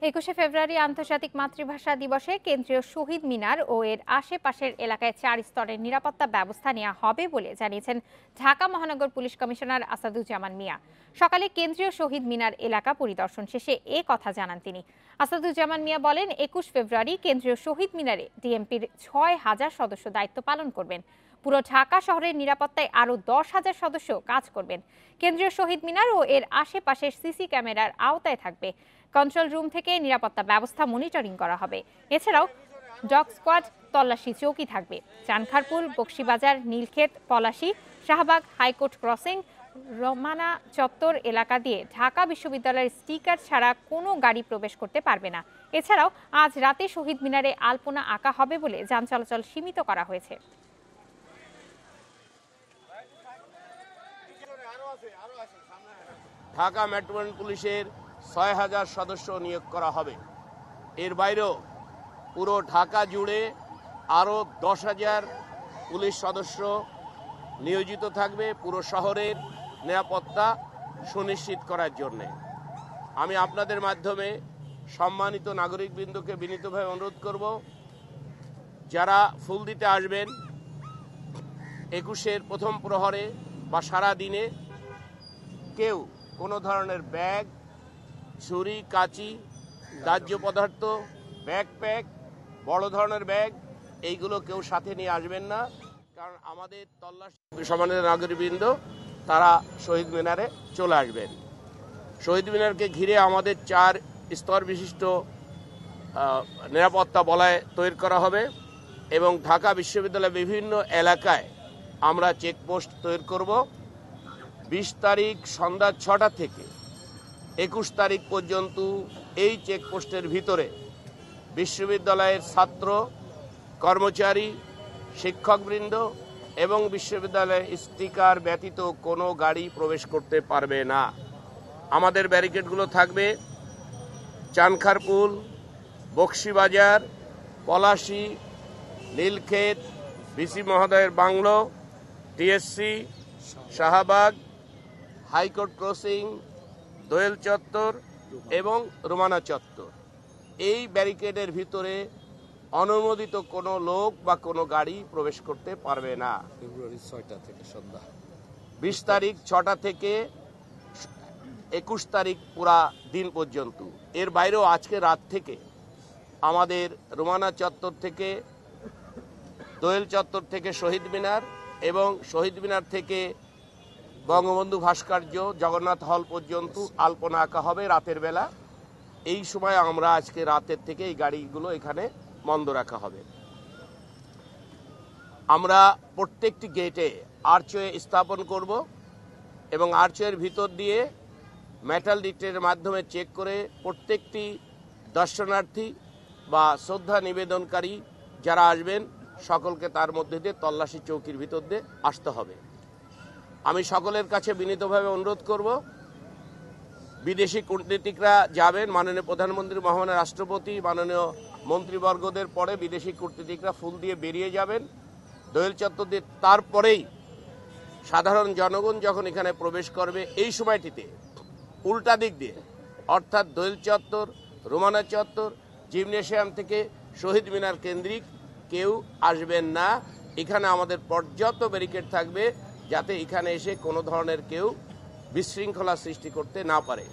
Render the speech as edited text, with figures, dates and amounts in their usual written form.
21শে ফেব্রুয়ারি আন্তর্জাতিক মাতৃভাষা দিবসে কেন্দ্রীয় শহীদ মিনার ও এর আশেপাশের এলাকায় 4 স্তরের নিরাপত্তা ব্যবস্থা নেওয়া হবে বলে জানিয়েছেন ঢাকা মহানগর পুলিশ কমিশনার আসাদুজ্জামান মিয়া। সকালে কেন্দ্রীয় শহীদ মিনার এলাকা পরিদর্শন শেষে এ কথা জানান তিনি। আসাদুজ্জামান মিয়া বলেন, 21 ফেব্রুয়ারি কেন্দ্রীয় শহীদ মিনারে ডিএমপির 6,000 সদস্য দায়িত্ব পালন করবেন। পুরো ঢাকা শহরের নিরাপত্তায় আরও 10,000 সদস্য কাজ করবেন। কেন্দ্রীয় শহীদ মিনার ও এর আশেপাশের সিসি ক্যামেরার আওতায় থাকবে। কন্ট্রোল রুম থেকে নিরাপত্তা ব্যবস্থা মনিটরিং করা হবে। এছাড়াও ডগ স্কোয়াড তল্লাশি চৌকি থাকবে। চানখারপুল, বকশীবাজার, নীলক্ষেত, পলাশী, শাহবাগ, হাইকোর্ট ক্রসিং, রমানা চত্বর এলাকা দিয়ে ঢাকা বিশ্ববিদ্যালয়ের স্টিকার ছাড়া কোনো গাড়ি প্রবেশ করতে পারবে না। এছাড়াও আজ রাতে শহীদ মিনারে আলপনা আঁকা হবে বলে যান চলাচল সীমিত করা হয়েছে। ঢাকা মেট্রোপলিটন পুলিশের 6,000 সদস্য নিয়োগ করা হবে। এর বাইরেও পুরো ঢাকা জুড়ে আরও 10,000 পুলিশ সদস্য নিয়োজিত থাকবে পুরো শহরের নিরাপত্তা সুনিশ্চিত করার জন্যে। আমি আপনাদের মাধ্যমে সম্মানিত নাগরিকবৃন্দকে বিনীতভাবে অনুরোধ করব, যারা ফুল দিতে আসবেন 21-এর প্রথম প্রহরে বা সারা দিনে কেউ কোনো ধরনের ব্যাগ, ছুরি, কাঁচি, দাহ্য পদার্থ, ব্যাকপ্যাক, বড় ধরনের ব্যাগ এইগুলো কেউ সাথে নিয়ে আসবেন না। কারণ আমাদের তল্লাশি সম্মানিত নাগরিকবৃন্দ তারা শহীদ মিনারে চলে আসবেন। শহীদ মিনারকে ঘিরে আমাদের 4 স্তর বিশিষ্ট নিরাপত্তা বলয় তৈরি করা হবে এবং ঢাকা বিশ্ববিদ্যালয়ের বিভিন্ন এলাকায় আমরা চেকপোস্ট তৈরি করব। 20 তারিখ সন্ধ্যা 6টা থেকে 21 তারিখ পর্যন্ত এই চেকপোস্টের ভিতরে বিশ্ববিদ্যালয়ের ছাত্র, কর্মচারী, শিক্ষকবৃন্দ এবং বিশ্ববিদ্যালয়ের স্টিকার ব্যতীত কোনো গাড়ি প্রবেশ করতে পারবে না। আমাদের ব্যারিকেডগুলো থাকবে চানখারপুল, বকশীবাজার, পলাশী, নীলক্ষেত, ভিসি মহোদয়ের bungalow, TSC, Shahbagh, high court crossing, Doel Chattar এবং রোমানা চত্বর। এই ব্যারিকেডের ভিতরে অনুমোদিত কোনো লোক বা কোনো গাড়ি প্রবেশ করতে পারবে না। ফেব্রুয়ারি 6টা থেকে সন্ধ্যা 20 তারিখ 6টা থেকে 21 তারিখ পুরা দিন পর্যন্ত। এর বাইরেও আজকে রাত থেকে আমাদের রোমানা চত্বর থেকে, দোয়েল চত্বর থেকে শহীদ মিনার এবং শহীদ মিনার থেকে বঙ্গবন্ধু ভাস্কর্য, জগন্নাথ হল পর্যন্ত আলপনা আঁকা হবে রাতের বেলা। এই সময় আমরা আজকে রাতের থেকে এই গাড়িগুলো এখানে বন্ধ রাখা হবে। আমরা প্রত্যেকটি গেটে আর্চওয়ে স্থাপন করব এবং আর্চওয়ের ভিতর দিয়ে মেটাল ডিটেক্টরের মাধ্যমে চেক করে প্রত্যেকটি দর্শনার্থী বা শ্রদ্ধা নিবেদনকারী যারা আসবেন সকলকে তার মধ্যে দিয়ে তল্লাশি চৌকির ভিতর দিয়ে আসতে হবে। আমি সকলের কাছে বিনীতভাবে অনুরোধ করব, বিদেশি কূটনীতিকরা যাবেন, মাননীয় প্রধানমন্ত্রী, মহামান্য রাষ্ট্রপতি, মাননীয় মন্ত্রীবর্গদের পরে বিদেশি কূটনীতিকরা ফুল দিয়ে বেরিয়ে যাবেন দোয়েল চত্বর দিয়ে। তারপরেই সাধারণ জনগণ যখন এখানে প্রবেশ করবে এই সময়টিতে উল্টা দিক দিয়ে অর্থাৎ দোয়েল চত্বর, রোমানা চত্বর, জিমনেশিয়াম থেকে শহীদ মিনার কেন্দ্রিক কেউ আসবেন না। এখানে আমাদের পর্যাপ্ত ব্যারিকেড থাকবে যাতে এখানে এসে কোনো ধরনের কেউ বিশৃঙ্খলা সৃষ্টি করতে না পারে।